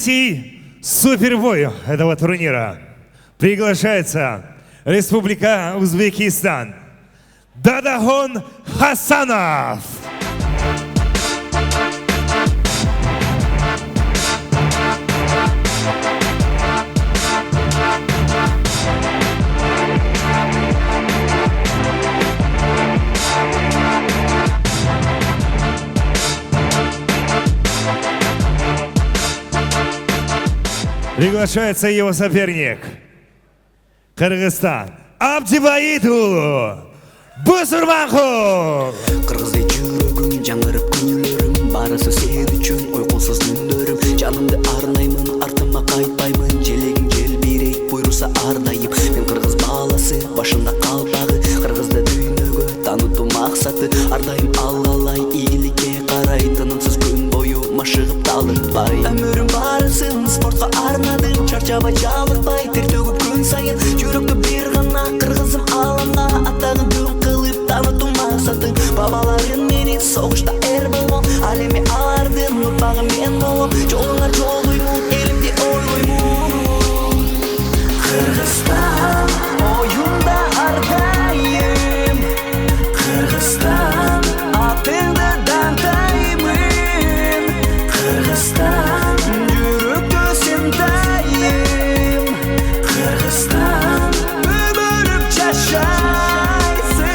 Третий супербой этого турнира. Приглашается Республика Узбекистан. Дадахон Хасанов. Приглашается его соперник. Кыргызстан. Абдибаитулу Бусурманкул. Кыргыздай жүрөгүм жаңырып күнүлөрүм, барысы сен үчүн уйкусуз түндөрүм. Жанымды арнаймын, артыма кайтпаймын, желегиң желбирейт буйруса ардайым. Мен кыргыз баласы, башында калпагы, кыргызды дүйнөгө таанытуу максаты. Ардайым алгалай, ийгиликке карай, тынымсыз күн бою машыгып талыкпай. Өмүрүм барысын спортко арнадым, чарчабай жалыкпай, тер төгүп күн сайын. Жүрөктө бир гана кыргызым алаңга, атагын дүн кылып таанытуу максаты. Бабаларым мени согушта эр болгон, ал эми алардын урпагы мен болом. Жолуңар жолуймун, элимди ойлоймун. Кыргызстан оюнда ардайым, Кыргызстан атыңды даңдаймын. Кыргызстан жүрөктө сен дайым, Кыргызстан өмүрүм жашайсың.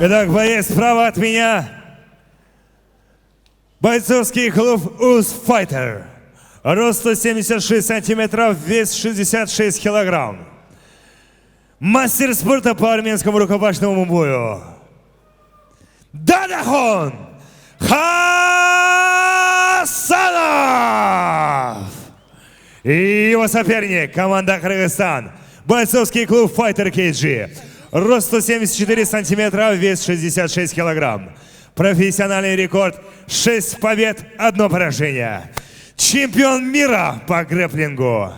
Итак, боец справа от меня. Бойцовский клуб УЗФайтер. Рост 176 сантиметров, вес 66 килограмм. Мастер спорта по армянскому рукопашному бою. Дадахон Хасанов. И его соперник, команда Кыргызстан. Бойцовский клуб Fighter KG. Рост 174 сантиметра, вес 66 килограмм. Профессиональный рекорд 6 побед, 1 поражение. Чемпион мира по грэпплингу.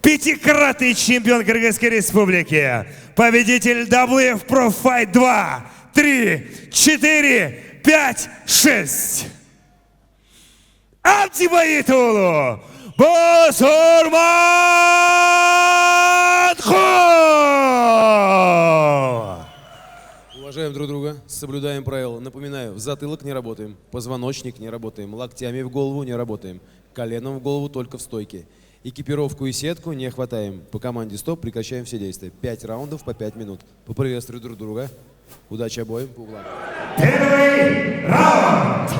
Пятикратный чемпион Кыргызской республики. Победитель WF Pro Fight 2, 3, 4, 5, 6. Абдибаитулу Бусурманкул. Уважаем друг друга, соблюдаем правила. Напоминаю, в затылок не работаем, позвоночник не работаем, локтями в голову не работаем, коленом в голову только в стойке. Экипировку и сетку не хватаем. По команде стоп прекращаем все действия. 5 раундов по 5 минут. Поприветствуем друг друга. Удачи обоим по углам. Первый раунд.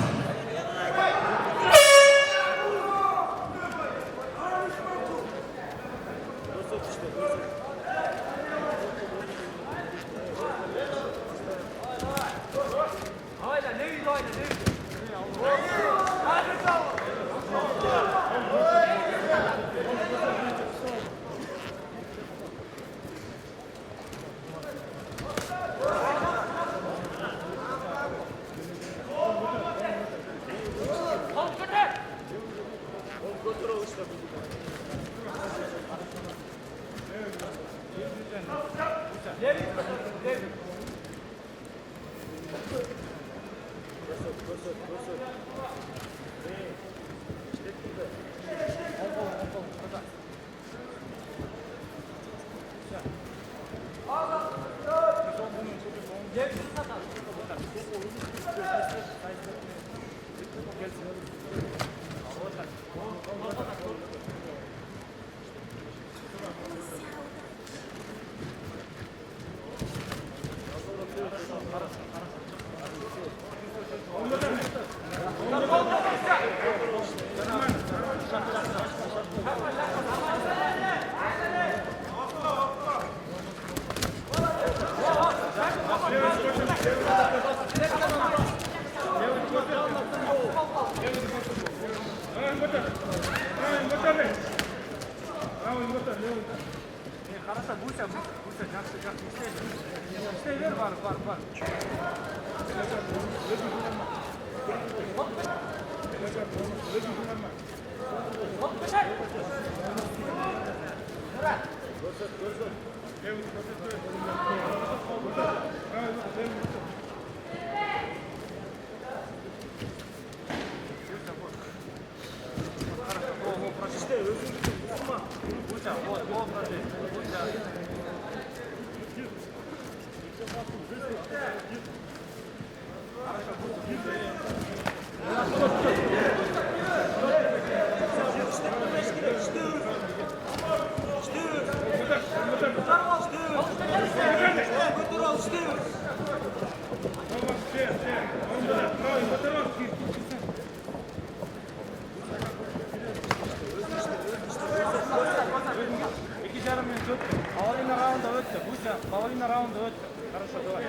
раунда өтті. Буся, половина раунда өтті. Хорошо, давай.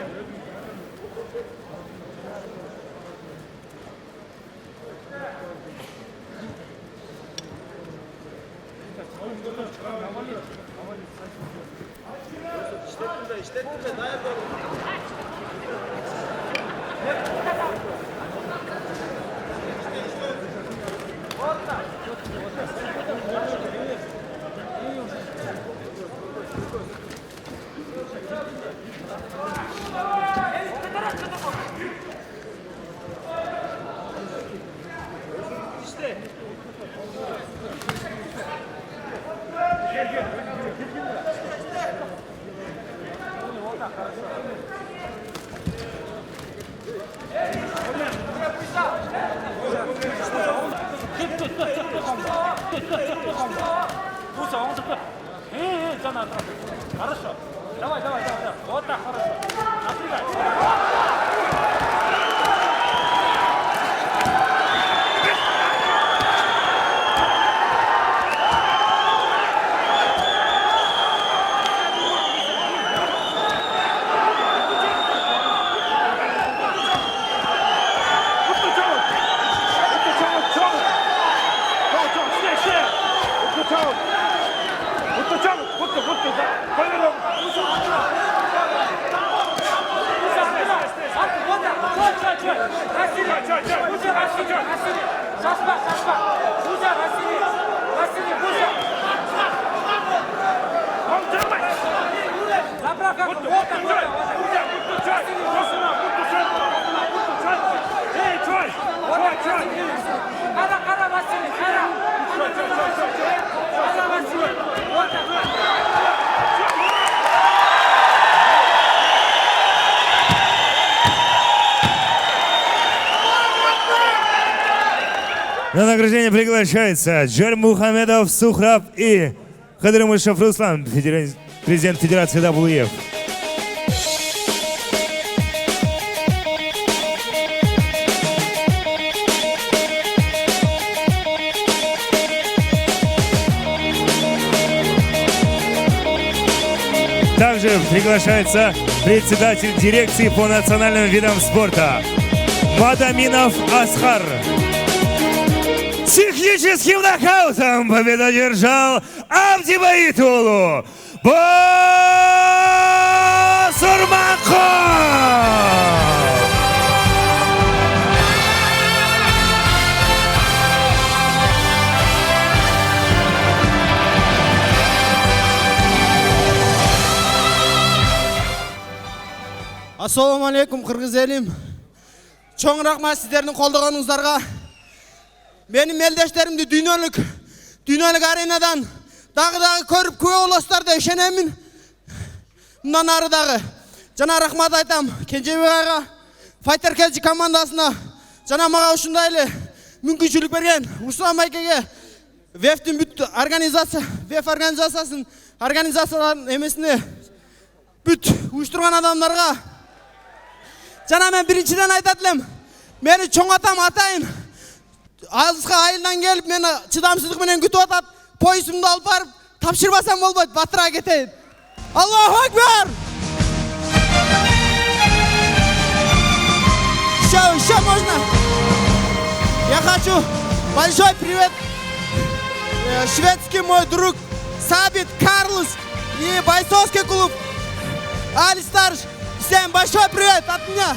Буся, он такой. Жана, хорошо. Давай. Вот так, хорошо. Напрягай. На награждение приглашается Джермухамедов Сухраб и Хадырмышев Руслан, президент Федерации WF. Также приглашается председатель дирекции по национальным видам спорта Мадаминов Асхар. Техническим нокаутом победу одержал Абдибаитулу Басурманков. Ассаламу алейкум, қырғыз елім. Чоң рахмат сіздердің қолдағаныңыздарға. Менің елдештерімді дүйнөлік аренадан дағы көріп көе оластарды үшенемін. Мұнан арыдағы жана рахмат айтам Кенжебек ағаға, Fighter Cage командасына, жана маға ушундайлы мүмкіншілік берген Руслан Майкеге, ВЕФ-тің бүт организацияларын емесіне бүт ұйыштырған адамдарға. Жана мен біріншіден айтатылым, мені чоң атам атайын. Азысқа айылдан келіп, мені чыдамсыздық менен күтіп атат, поясымды алып барып, тапшырбасам болбайды, батыра кетейін. Аллаху акбар! Еще можно? Я хочу большой привет шведский мой друг Сабит Карлос и бойцовский клуб Али Старш. Всем большой привет от меня!